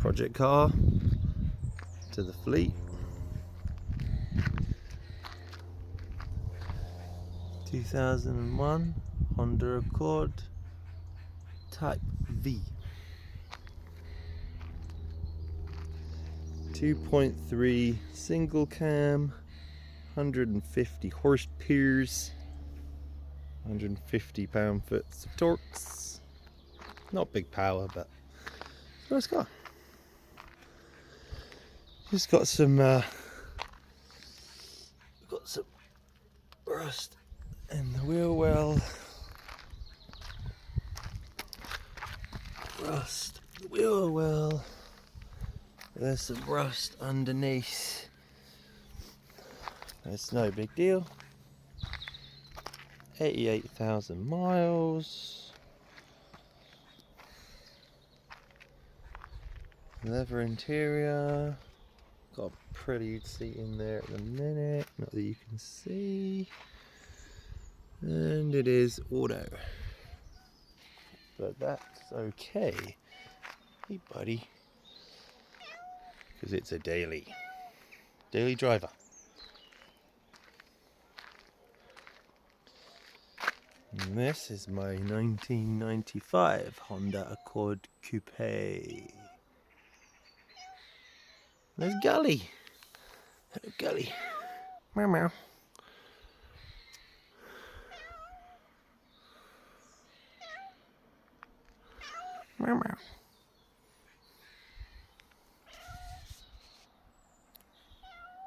project car to the fleet. 2001 Honda Accord Type V. 2.3 single cam, 150 horse PS, 150 pound-foot of torques. Not big power, but it's a nice car. Just got some rust in the wheel well. Rust in the wheel well. There's some rust underneath. It's no big deal. 88,000 miles. Leather interior. Got a pretty seat in there at the minute, not that you can see. And it is auto. But that's okay. Hey buddy. Because it's a daily driver. And this is my 1995 Honda Accord Coupe. There's Gully. Hello Gully. Meow meow. Meow meow.